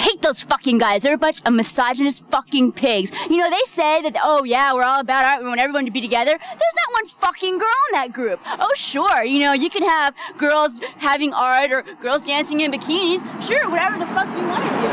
hate those fucking guys. They're a bunch of misogynist fucking pigs. You know, they say that, oh yeah, we're all about art, we want everyone to be together. There's not one fucking girl in that group. Oh sure, you know, you can have girls having art or girls dancing in bikinis. Sure, whatever the fuck you want to do.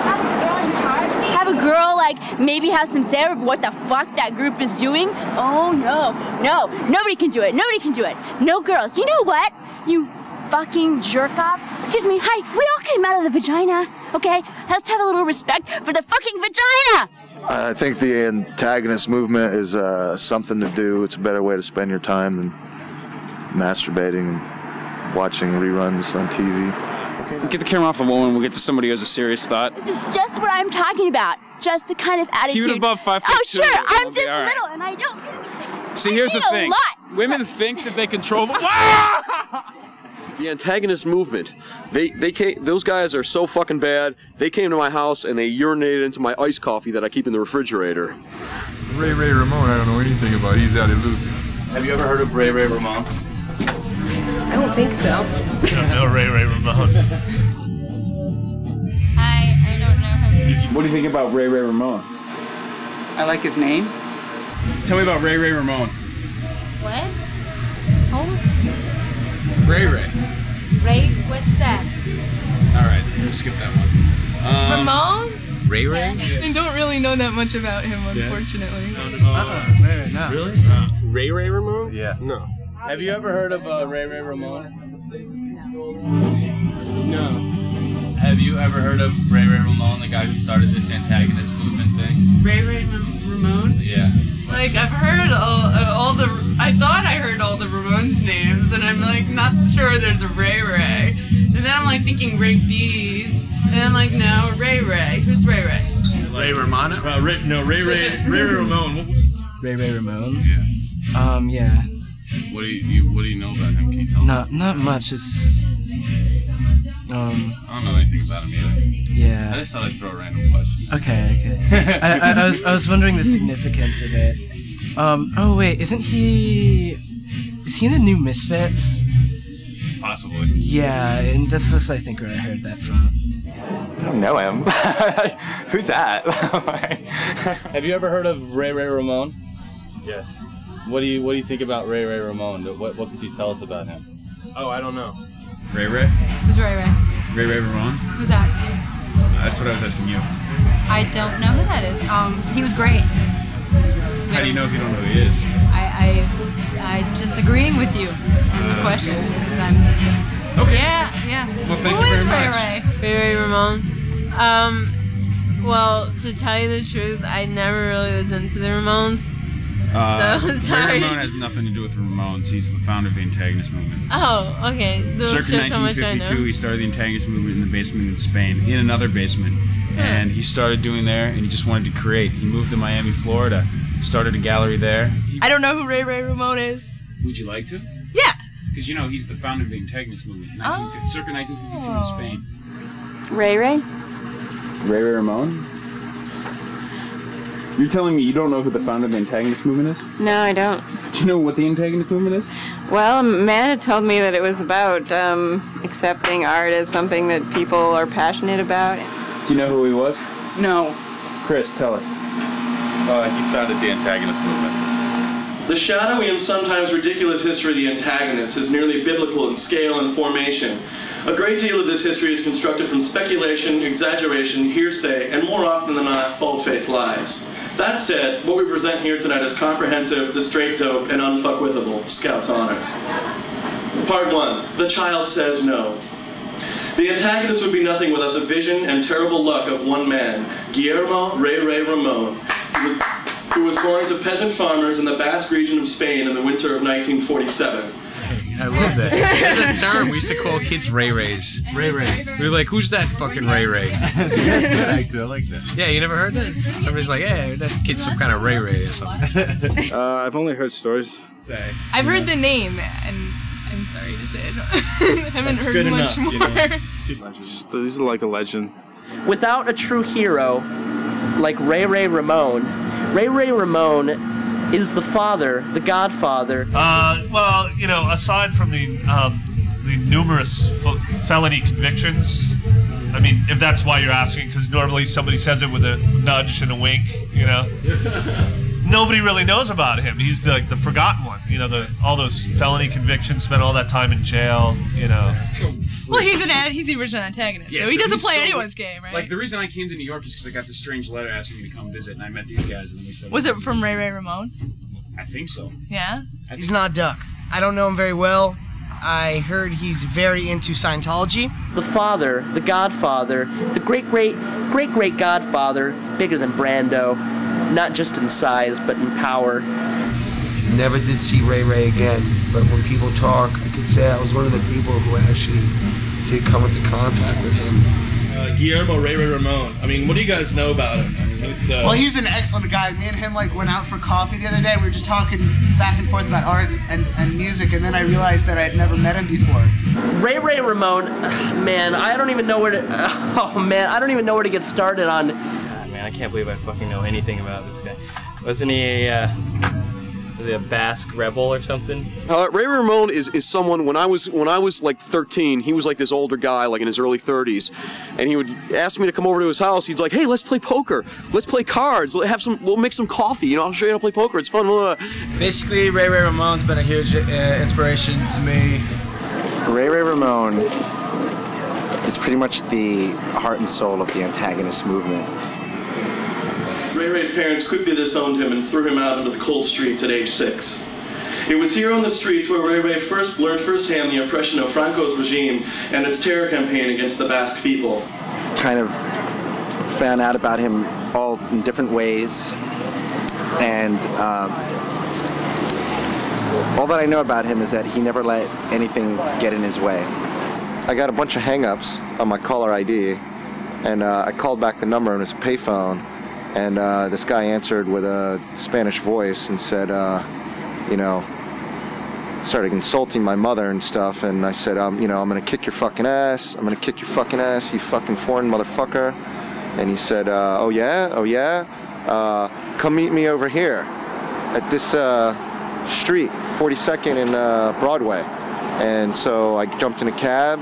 Have a girl in charge. Have a girl, like, maybe have some say over what the fuck that group is doing. Oh no, no, nobody can do it. Nobody can do it. No girls. You know what? You fucking jerk-offs. Excuse me, hi, we all came out of the vagina, okay? Let's have a little respect for the fucking vagina! I think the Antagonist Movement is something to do. It's a better way to spend your time than masturbating and watching reruns on TV. Get the camera off the woman, we'll get to somebody who has a serious thought. This is just what I'm talking about. Just the kind of attitude. Keep it above 5'2". Oh sure, I'm just little and I don't. See, here's the thing. Women think that they control the... The Antagonist Movement. Those guys are so fucking bad. They came to my house and they urinated into my iced coffee that I keep in the refrigerator. Ray Ray Ramone, I don't know anything about. He's that elusive. Have you ever heard of Ray Ray Ramone? I don't think so. I don't know Ray Ray Ramone. I don't know him. What do you think about Ray Ray Ramone? I like his name. Tell me about Ray Ray Ramone. What? Home? Ray Ray. Ray? What's that? Alright, we'll skip that one. Ramone? Ray Ray? I don't really know that much about him, unfortunately. No. Really? Ray Ray Ramone? Yeah. No. Have you ever heard of Ray Ray Ramone? No. Have you ever heard of Ray Ray Ramone, the guy who started this Antagonist Movement thing? Ray Ray Ramone? Yeah. Like, I've heard all the... I thought I heard all the Ramones names, and I'm, like, not sure there's a Ray Ray. And then I'm, like, thinking Ray B's, and I'm like, no, Ray Ray. Who's Ray Ray? Ray Romano? Ray Ray Ramone. Ray Ray Ramone? Yeah. Yeah. What do you know about him? Can you tell me? Not much. It's I don't know anything about him either. yeah. I just thought I'd throw a random question. Okay. I was wondering the significance of it. Oh wait, isn't he? Is he in the new Misfits? Possibly. Yeah, and that's I think where I heard that from. I don't know him. Who's that? Have you ever heard of Ray Ray Ramone? Yes. What do you think about Ray Ray Ramone? What could you tell us about him? Oh, I don't know. Ray Ray? Who's Ray Ray? Ray Ray Ramone? Who's that? That's what I was asking you. I don't know who that is. He was great. How do you know if you don't know who he is? I just agreeing with you in the question because I'm. Okay. Yeah. Well, thank Who you is very Ray much. Ray? Ray Ray Ramone. Well, to tell you the truth, I never really was into the Ramones. So sorry. Ray Ramone has nothing to do with the Ramones. He's the founder of the Antagonist Movement. Oh, okay. Circa 1952, he started the Antagonist Movement in the basement in Spain, in another basement. And he started doing there, and he just wanted to create. He moved to Miami, Florida, started a gallery there. I don't know who Ray Ray Ramone is. Would you like to? Yeah. Because, you know, he's the founder of the Antagonist Movement, circa 1952 in Spain. Ray Ray? Ray Ray Ramone? You're telling me you don't know who the founder of the Antagonist Movement is? No, I don't. Do you know what the Antagonist Movement is? Well, Amanda told me that it was about accepting art as something that people are passionate about. Do you know who he was? No. Chris, tell it. He founded the Antagonist Movement. The shadowy and sometimes ridiculous history of the Antagonist is nearly biblical in scale and formation. A great deal of this history is constructed from speculation, exaggeration, hearsay, and more often than not, bold-faced lies. That said, what we present here tonight is comprehensive, the straight dope, and unfuckwithable Scout's honor. Part 1. The Child Says No. The Antagonist would be nothing without the vision and terrible luck of one man, Guillermo Ray Ray Ramon, who was born to peasant farmers in the Basque region of Spain in the winter of 1947. I love that. That's a term we used to call kids Ray Rays. Ray Rays. We were like, who's that fucking Ray Ray? That's good, actually. I like that. Yeah, you never heard that? Somebody's like, hey, that kid's some kind of Ray Ray or something. I've only heard stories. I've heard the name, and I'm sorry to say I haven't That's heard good much enough, more. He's like a legend. Without a true hero like Ray Ray Ramone, Ray Ray Ramone is the father, the godfather. Well, you know, aside from the numerous felony convictions I mean, if that's why you're asking, because normally somebody says it with a nudge and a wink, you know. Nobody really knows about him. He's like the forgotten one. You know, all those felony convictions, spent all that time in jail. You know. Well, he's the original antagonist. Yeah, so he so doesn't he's play so- anyone's game, right? Like, the reason I came to New York is because I got this strange letter asking me to come visit, and I met these guys, and then we said... Was it from Ray Ray Ramone? I think so. Yeah? He's not Duck. I don't know him very well. I heard he's very into Scientology. The father, the godfather, the great godfather, bigger than Brando, not just in size, but in power. Never did see Ray Ray again, but when people talk, I could say I was one of the people who actually did come into contact with him. Guillermo Ray Ray Ramon. I mean, what do you guys know about him? I mean, Well, he's an excellent guy. Me and him went out for coffee the other day. We were just talking back and forth about art and music, and then I realized that I had never met him before. Ray Ray Ramone, man, I don't even know where to. Oh man, I don't even know where to get started on. Man, I can't believe I fucking know anything about this guy. Wasn't he was he a Basque rebel or something? Ray Ramone is someone, when I was like 13, he was like this older guy, like in his early 30s, and he would ask me to come over to his house. He's like, hey, let's play poker, let's play cards, we'll make some coffee, you know, I'll show you how to play poker, it's fun. Basically, Ray Ray Ramone's been a huge inspiration to me. Ray Ray Ramone is pretty much the heart and soul of the Antagonist Movement. Ray Ray's parents quickly disowned him and threw him out into the cold streets at age 6. It was here on the streets where Ray Ray first learned firsthand the oppression of Franco's regime and its terror campaign against the Basque people. Kind of found out about him all in different ways, and all that I know about him is that he never let anything get in his way. I got a bunch of hang-ups on my caller ID, and I called back the number, and it's a payphone. And this guy answered with a Spanish voice and said, you know, started insulting my mother and stuff. And I said, you know, I'm going to kick your fucking ass. I'm going to kick your fucking ass, you fucking foreign motherfucker. And he said, oh yeah? Oh yeah? Come meet me over here at this street, 42nd and Broadway. And so I jumped in a cab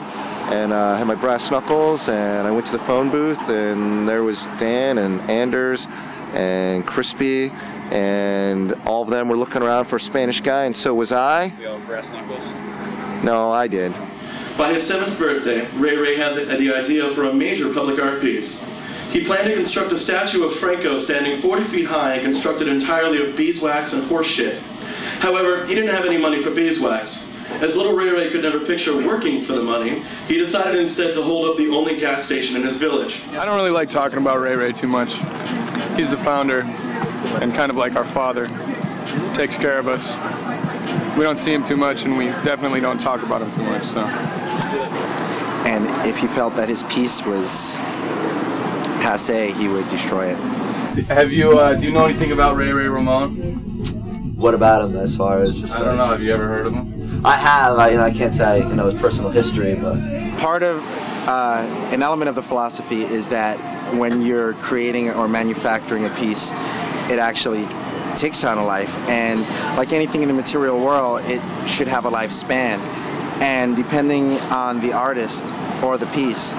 and had my brass knuckles, and I went to the phone booth, and there was Dan and Anders and Crispy, and all of them were looking around for a Spanish guy, and so was I. We all brass knuckles. No, I did. By his 7th birthday, Ray Ray had the idea for a major public art piece. He planned to construct a statue of Franco standing 40 feet high and constructed entirely of beeswax and horse shit. However, he didn't have any money for beeswax. As little Ray Ray could never picture working for the money, he decided instead to hold up the only gas station in his village. I don't really like talking about Ray Ray too much. He's the founder and kind of like our father. Takes care of us. We don't see him too much, and we definitely don't talk about him too much, so. And if he felt that his piece was passé, he would destroy it. Have you, do you know anything about Ray Ray Ramone? What about him as far as just I don't know, have you ever heard of him? I have. I can't say his personal history, but part of an element of the philosophy is that when you're creating or manufacturing a piece, it actually takes on a life, and like anything in the material world, it should have a lifespan, and depending on the artist or the piece,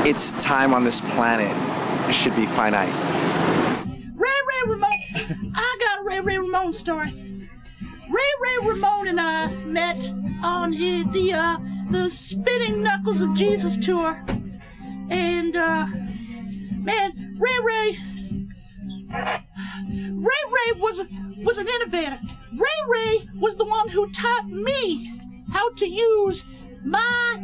its time on this planet should be finite. Ray Ray Ramone, I got a Ray Ray Ramone story. Ray Ray Ramone and I met on the Spinning Knuckles of Jesus tour, and man, Ray Ray was an innovator. Ray Ray was the one who taught me how to use my.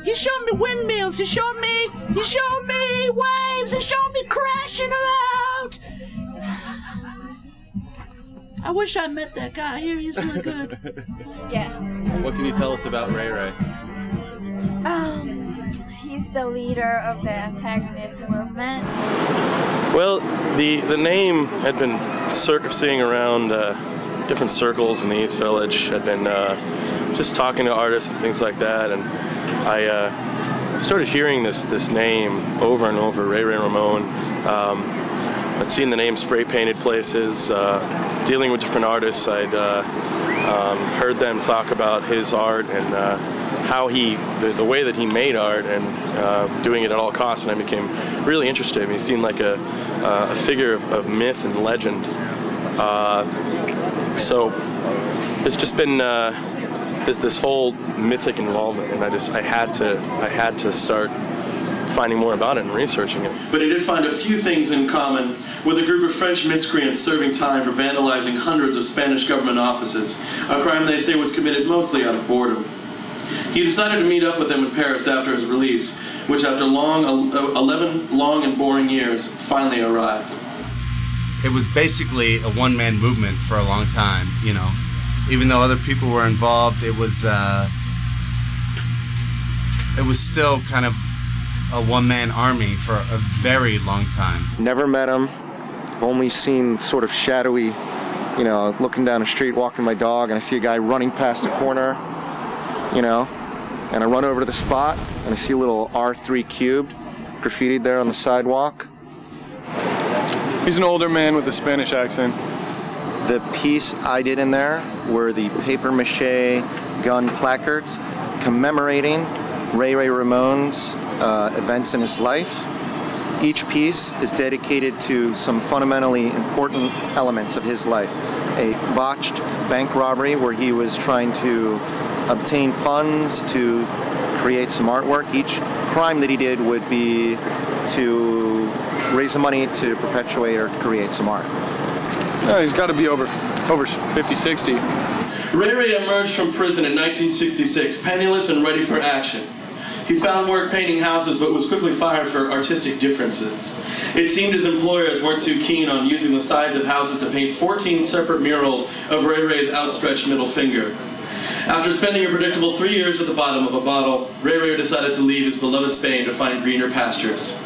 He showed me windmills. He showed me waves. He showed me crashing around. I wish I met that guy here. He's really good. Yeah. What can you tell us about Ray Ray? He's the leader of the Antagonist Movement. Well, the name had been circling around different circles in the East Village. I'd been just talking to artists and things like that, and I started hearing this name over and over, Ray Ray Ramone. I'd seen the name spray painted places, dealing with different artists. I'd heard them talk about his art and how the way that he made art and doing it at all costs, and I became really interested. I mean, he seemed like a figure of myth and legend. So it's just been this whole mythic involvement, and I had to start finding more about it and researching it. But he did find a few things in common with a group of French miscreants serving time for vandalizing hundreds of Spanish government offices, a crime they say was committed mostly out of boredom. He decided to meet up with them in Paris after his release, which after 11 long and boring years finally arrived. It was basically a one-man movement for a long time, you know. Even though other people were involved, it was still kind of a one-man army for a very long time. Never met him. Only seen sort of shadowy, you know, looking down the street, walking my dog, and I see a guy running past a corner, you know, and I run over to the spot, and I see a little R3 cubed graffitied there on the sidewalk. He's an older man with a Spanish accent. The piece I did in there were the papier-mâché gun placards commemorating Ray Ray Ramone's events in his life. Each piece is dedicated to some fundamentally important elements of his life. A botched bank robbery where he was trying to obtain funds to create some artwork. Each crime that he did would be to raise the money to perpetuate or create some art. He's got to be over 50, 60. Ray Ray emerged from prison in 1966, penniless and ready for action. He found work painting houses, but was quickly fired for artistic differences. It seemed his employers weren't too keen on using the sides of houses to paint 14 separate murals of Ray Ray's outstretched middle finger. After spending a predictable 3 years at the bottom of a bottle, Ray Ray decided to leave his beloved Spain to find greener pastures.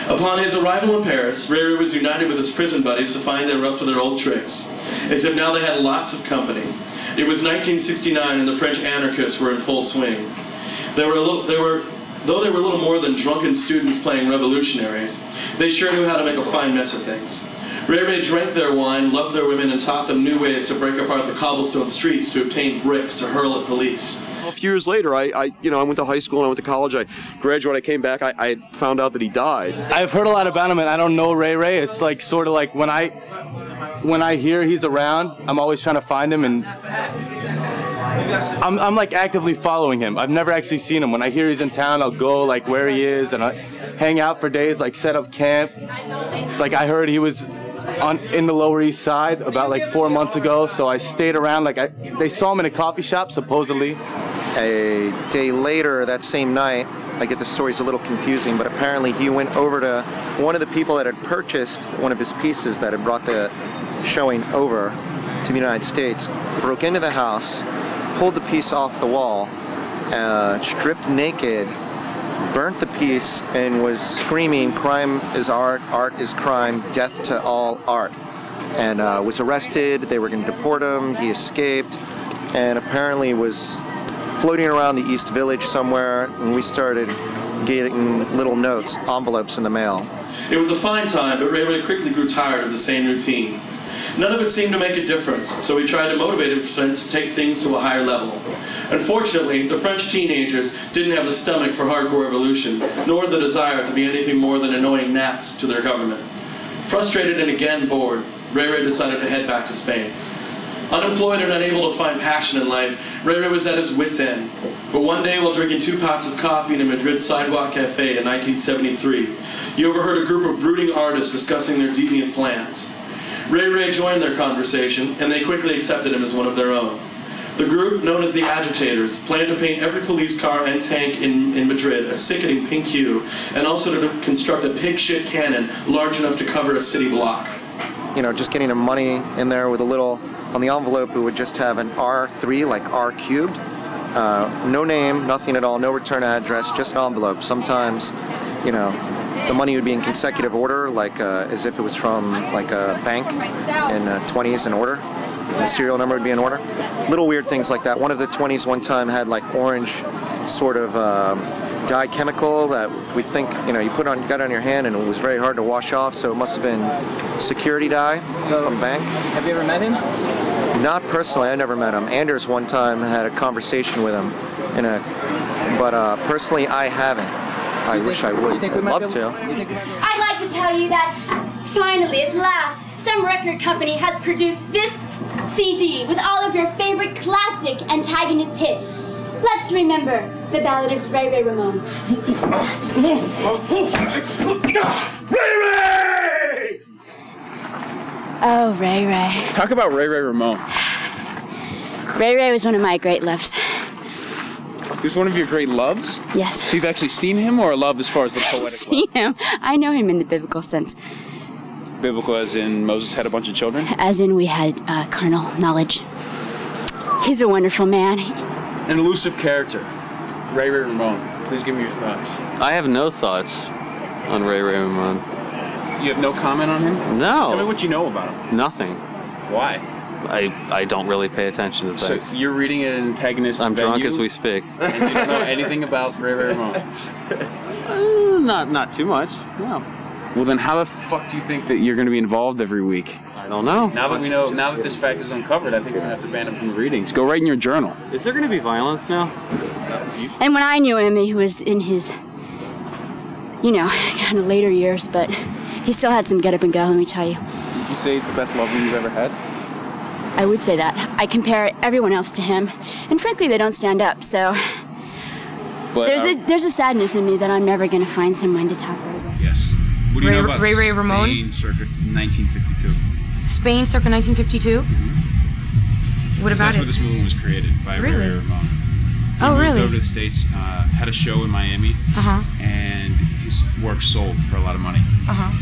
Upon his arrival in Paris, Ray Ray was united with his prison buddies to find they were up to their old tricks. Except now they had lots of company. It was 1969 and the French anarchists were in full swing. Though they were a little more than drunken students playing revolutionaries, they sure knew how to make a fine mess of things. Ray Ray drank their wine, loved their women, and taught them new ways to break apart the cobblestone streets to obtain bricks to hurl at police. A few years later, I went to high school and I went to college. I graduated. I came back. I found out that he died. I've heard a lot about him, and I don't know Ray Ray. It's like sort of like when I hear he's around, I'm always trying to find him, and I'm like actively following him. I've never actually seen him. When I hear he's in town, I'll go like where he is, and I hang out for days, like set up camp. It's like I heard he was in the Lower East Side about like 4 months ago, so I stayed around. Like they saw him in a coffee shop, supposedly. A day later, that same night, I get the story's a little confusing, but apparently he went over to one of the people that had purchased one of his pieces that had brought the showing over to the United States, broke into the house, pulled the piece off the wall, stripped naked, burnt the piece, and was screaming, "Crime is art, art is crime, death to all art." And was arrested. They were going to deport him. He escaped, and apparently was floating around the East Village somewhere, and we started getting little notes, envelopes in the mail. It was a fine time, but Ray Ray quickly grew tired of the same routine. None of it seemed to make a difference, so he tried to motivate his friends to take things to a higher level. Unfortunately, the French teenagers didn't have the stomach for hardcore revolution, nor the desire to be anything more than annoying gnats to their government. Frustrated and again bored, Ray Ray decided to head back to Spain. Unemployed and unable to find passion in life, Ray Ray was at his wit's end. But one day, while drinking 2 pots of coffee in a Madrid sidewalk cafe in 1973, he overheard a group of brooding artists discussing their deviant plans. Ray Ray joined their conversation, and they quickly accepted him as one of their own. The group, known as the Agitators, planned to paint every police car and tank in Madrid a sickening pink hue, and also to construct a pig shit cannon large enough to cover a city block. You know, just getting the money in there with a little, on the envelope it would just have an R3, like R cubed. No name, nothing at all, no return address, just an envelope. Sometimes, you know, the money would be in consecutive order, like as if it was from like a bank in 20s in order. The serial number would be in order. Little weird things like that. One of the 20s one time had like orange sort of dye chemical that we think, you know, you got it on your hand and it was very hard to wash off, so it must have been security dye from bank. Have you ever met him? Not personally, I never met him. Anders one time had a conversation with him, but personally I haven't. I wish I would. I'd love to. I'd like to tell you that finally, at last, some record company has produced this CD with all of your favorite classic Antagonist hits. Let's remember the Ballad of Ray Ray Ramon. Ray Ray! Oh, Ray Ray. Talk about Ray Ray Ramone. Ray Ray was one of my great loves. He was one of your great loves? Yes. So you've actually seen him, or a love as far as the poetic love? Seen him. I know him in the biblical sense. Biblical as in Moses had a bunch of children? As in we had carnal knowledge. He's a wonderful man. An elusive character. Ray Ray Ramone. Please give me your thoughts. I have no thoughts on Ray Ray Ramone. You have no comment on him? No. Tell me what you know about him. Nothing. Why? I don't really pay attention to things. So you're reading an Antagonist I'm venue, drunk as we speak. And you don't know anything about Ray Ray Ramone? Not too much, no. Well then how the fuck do you think that you're going to be involved every week? I don't know. Now that we know, now that this fact is uncovered, I think we're going to have to ban him from the readings. Go write in your journal. Is there going to be violence now? And when I knew him, he was in his, you know, kind of later years, but he still had some get up and go, let me tell you. Would you say he's the best lover you've ever had? I would say that. I compare everyone else to him, and frankly, they don't stand up, so but, there's a sadness in me that I'm never going to find someone to talk with. Yes. What do you know about Ray Ray Ramone? Spain circa 1952? Spain circa 1952? What about That's it? where this movement was created, by Ray Ray Ramone. He moved over to the States, had a show in Miami, and his work sold for a lot of money.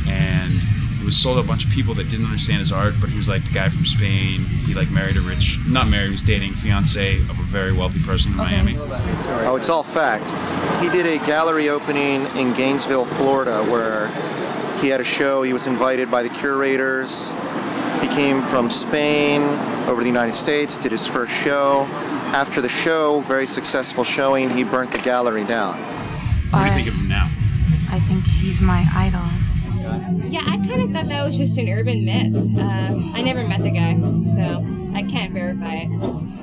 And it was sold to a bunch of people that didn't understand his art, but he was like the guy from Spain. He like married a rich, not married, he was dating fiance of a very wealthy person in Miami. Oh, it's all fact. He did a gallery opening in Gainesville, Florida, where he had a show. He was invited by the curators. He came from Spain over the United States, did his first show. After the show, very successful showing, he burnt the gallery down. What do you think of him now? I think he's my idol. Yeah, I kind of thought that was just an urban myth. I never met the guy, so I can't verify it.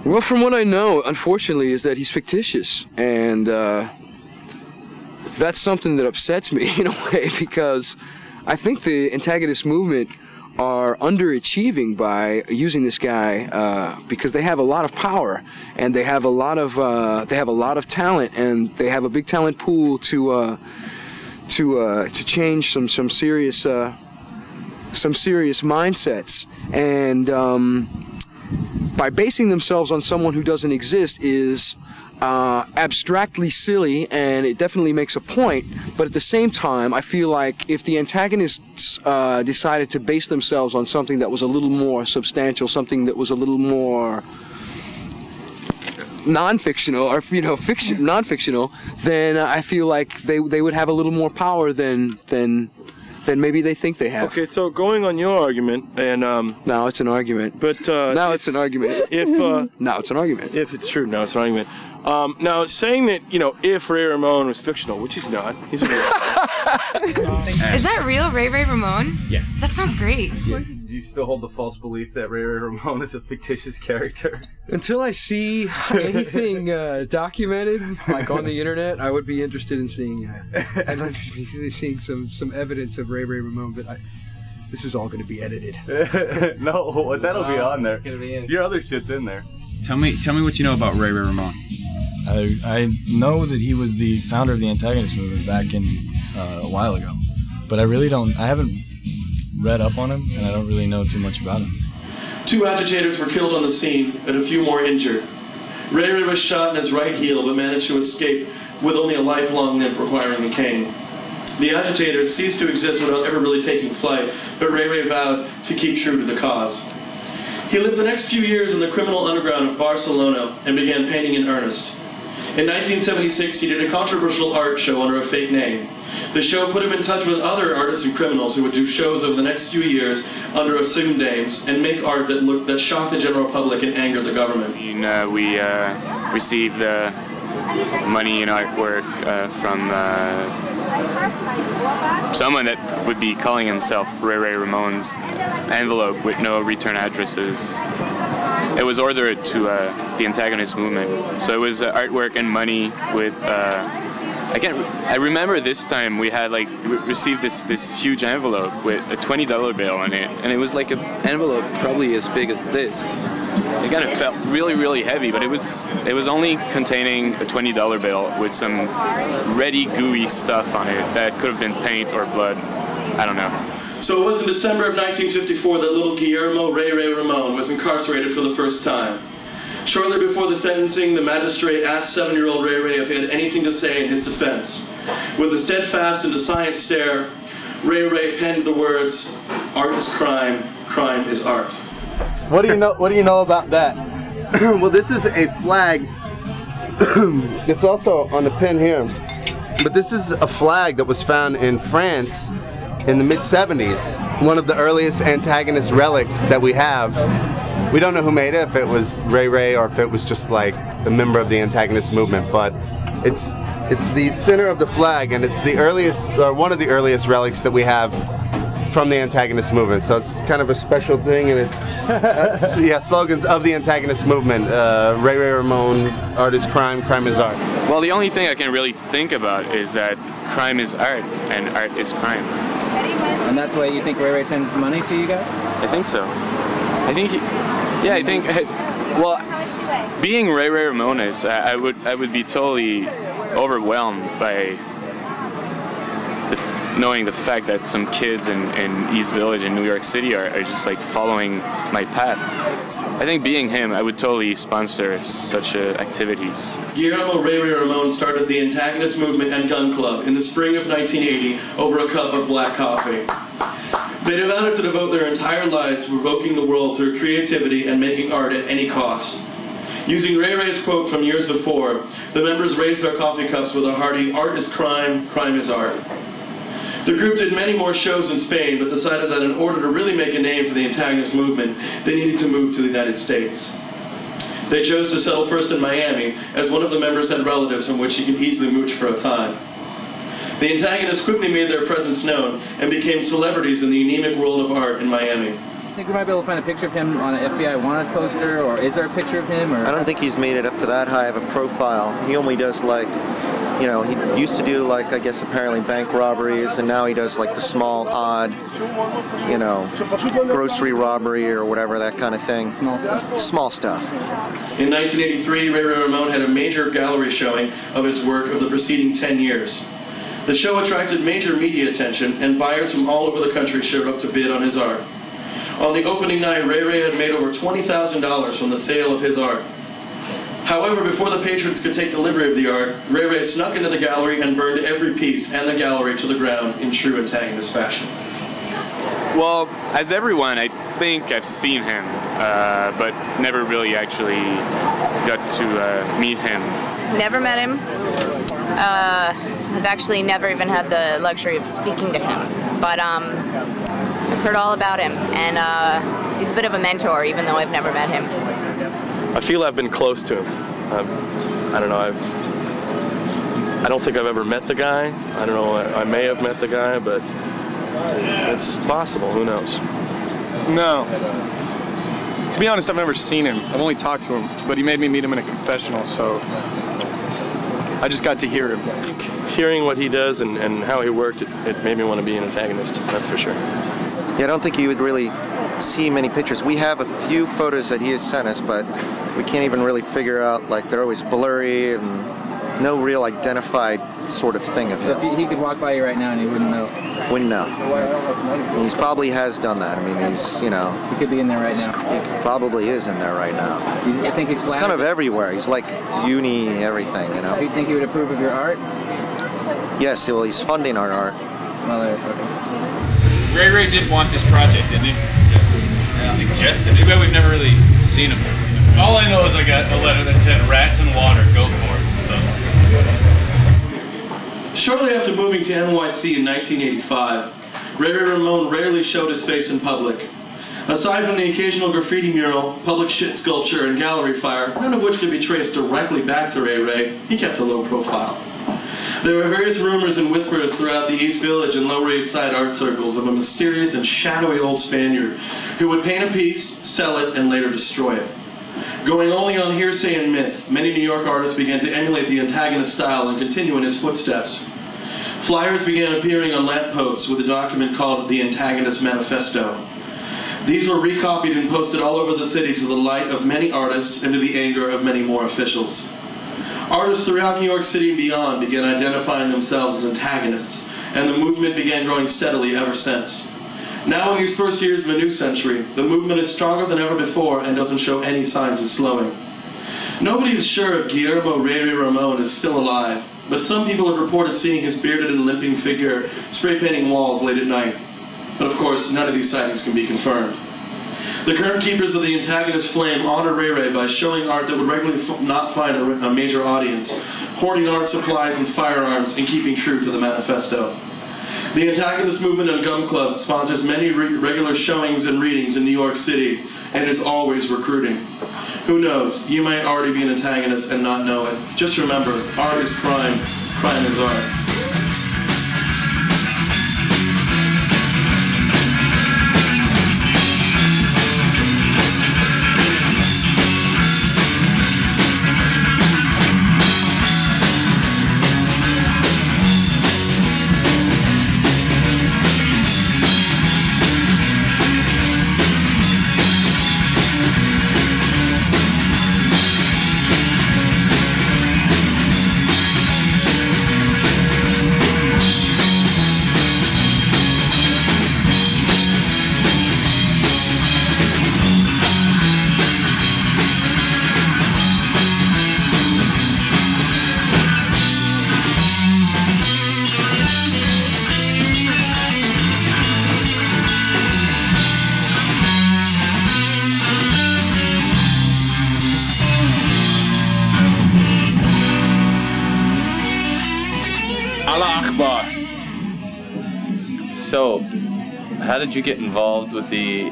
Well, from what I know, unfortunately, is that he's fictitious, and that's something that upsets me in a way, because I think the Antagonist Movement are underachieving by using this guy because they have a lot of power, and they have a lot of talent, and they have a big talent pool to change some serious mindsets, and by basing themselves on someone who doesn't exist is abstractly silly, and it definitely makes a point, but at the same time I feel like if the antagonists decided to base themselves on something that was a little more substantial, something that was a little more non-fictional, or non-fictional, then I feel like they would have a little more power than maybe they think they have. Okay, so going on your argument, and now it's an argument. But now it's an argument. If now it's an argument. If it's true, now it's an argument. Now saying that if Ray Ramone was fictional, which he's not, he's a Is that real, Ray Ray Ramone? Yeah. That sounds great. Do you still hold the false belief that Ray Ray Ramone is a fictitious character? Until I see anything documented, like on the internet, I would be interested in seeing. I'd like to be seeing some evidence of Ray Ray Ramone, but this is all going to be edited. No, that'll be on there. It's gonna be in. Your other shit's in there. Tell me what you know about Ray Ray Ramone. I know that he was the founder of the Antagonist Movement back in a while ago, but I haven't read up on him, and I don't really know too much about him. 2 agitators were killed on the scene, and a few more injured. Ray Ray was shot in his right heel, but managed to escape with only a lifelong limp requiring a cane. The agitators ceased to exist without ever really taking flight, but Ray Ray vowed to keep true to the cause. He lived the next few years in the criminal underground of Barcelona and began painting in earnest. In 1976, he did a controversial art show under a fake name. The show put him in touch with other artists and criminals who would do shows over the next few years under assumed names and make art that shocked the general public and angered the government. We received the money and artwork from someone that would be calling himself Ray Ray Ramone's envelope with no return addresses. it was ordered to the Antagonist Movement. So it was artwork and money with. I remember this time we had we received this huge envelope with a $20 bill on it, and it was like an envelope probably as big as this. It kind of felt really, really heavy, but it was only containing a $20 bill with some ready gooey stuff on it that could have been paint or blood. I don't know. So it was in December of 1954 that little Guillermo Ray Ray Ramon was incarcerated for the first time. Shortly before the sentencing, the magistrate asked 7-year-old Ray Ray if he had anything to say in his defense. With a steadfast and defiant stare, Ray Ray penned the words, "Art is crime, crime is art." What do you know? What do you know about that? Well, this is a flag. It's also on the pin here. But this is a flag that was found in France in the mid-70s. One of the earliest Antagonist relics that we have. We don't know who made it, if it was Ray Ray or if it was just like a member of the Antagonist Movement, but it's the center of the flag, and it's the earliest, or one of the earliest relics that we have from the Antagonist Movement. So it's kind of a special thing, and it's yeah, slogans of the Antagonist Movement. Ray Ray Ramon, art is crime, crime is art. Well, the only thing I can really think about is that crime is art, and art is crime. And that's why you think Ray Ray sends money to you guys? I think so. I think, well, being Ray Ray Ramone is, I would be totally overwhelmed by knowing the fact that some kids in East Village in New York City are just like following my path. I think being him, I would totally sponsor such activities. Guillermo Ray Ray Ramon started the Antagonist Movement and Gun Club in the spring of 1980 over a cup of black coffee. They devoted to devote their entire lives to provoking the world through creativity and making art at any cost. Using Ray Ray's quote from years before, the members raised their coffee cups with a hearty, "Art is crime, crime is art." The group did many more shows in Spain, but decided that in order to really make a name for the Antagonist Movement, they needed to move to the United States. They chose to settle first in Miami, as one of the members had relatives from which he could easily mooch for a time. The Antagonists quickly made their presence known and became celebrities in the anemic world of art in Miami. I think we might be able to find a picture of him on an FBI wanted poster, or is there a picture of him? Or? I don't think he's made it up to that high of a profile. He only does like, you know, he used to do like, I guess apparently bank robberies, and now he does like the small, odd, you know, grocery robbery or whatever, that kind of thing. Small stuff. Small stuff. In 1983, Ray Ray Ramone had a major gallery showing of his work of the preceding 10 years. The show attracted major media attention, and buyers from all over the country showed up to bid on his art. On the opening night, Ray Ray had made over $20,000 from the sale of his art. However, before the patrons could take delivery of the art, Ray Ray snuck into the gallery and burned every piece and the gallery to the ground in true Antagonist fashion. Well, as everyone, I think I've seen him, but never really actually got to meet him. Never met him. I've actually never even had the luxury of speaking to him, but I've heard all about him, and he's a bit of a mentor, even though I've never met him. I feel I've been close to him. I don't know, I don't think I've ever met the guy. I don't know, I may have met the guy, but it's possible, who knows? No. To be honest, I've never seen him. I've only talked to him, but he made me meet him in a confessional, so I just got to hear him. Hearing what he does and how he worked, it made me want to be an antagonist, that's for sure. Yeah, I don't think you would really see many pictures. We have a few photos that he has sent us, but we can't even really figure out, like, they're always blurry and no real identified sort of thing of him. So if he could walk by you right now and he wouldn't know? Wouldn't know. He probably has done that. I mean, he's, you know... He could be in there right now. He probably is in there right now. You think he's kind of everywhere. He's like uni everything, you know? Do you think he would approve of your art? Yes, well, he's funding our art. Well, okay. Ray Ray did want this project, didn't he? Yeah. He suggested. Too bad we've never really seen him. All I know is I got a letter that said rats and water, go for it. So. Shortly after moving to NYC in 1985, Ray Ray Ramone rarely showed his face in public. Aside from the occasional graffiti mural, public shit sculpture, and gallery fire, none of which could be traced directly back to Ray Ray, he kept a low profile. There were various rumors and whispers throughout the East Village and Lower East Side art circles of a mysterious and shadowy old Spaniard who would paint a piece, sell it, and later destroy it. Going only on hearsay and myth, many New York artists began to emulate the Antagonist style and continue in his footsteps. Flyers began appearing on lampposts with a document called the Antagonist Manifesto. These were recopied and posted all over the city to the delight of many artists and to the anger of many more officials. Artists throughout New York City and beyond began identifying themselves as antagonists, and the movement began growing steadily ever since. Now in these first years of a new century, the movement is stronger than ever before and doesn't show any signs of slowing. Nobody is sure if Guillermo Ray Ray Ramon is still alive, but some people have reported seeing his bearded and limping figure spray painting walls late at night. But of course, none of these sightings can be confirmed. The current keepers of the Antagonist flame honor Ray Ray by showing art that would regularly not find a major audience, hoarding art supplies and firearms, and keeping true to the manifesto. The Antagonist Movement and Gum Club sponsors many regular showings and readings in New York City and is always recruiting. Who knows, you might already be an antagonist and not know it. Just remember, art is crime, crime is art. So, how did you get involved with the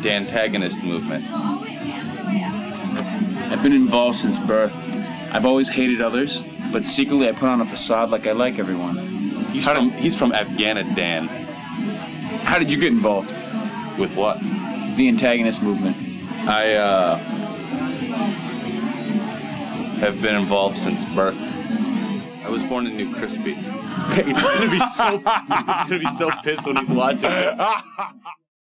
Antagonist Movement? I've been involved since birth. I've always hated others, but secretly I put on a facade like I like everyone. He's from Afghanistan. How did you get involved? With what? The Antagonist Movement. I have been involved since birth. I was born in New Crispy. He's gonna be so pissed when he's watching this.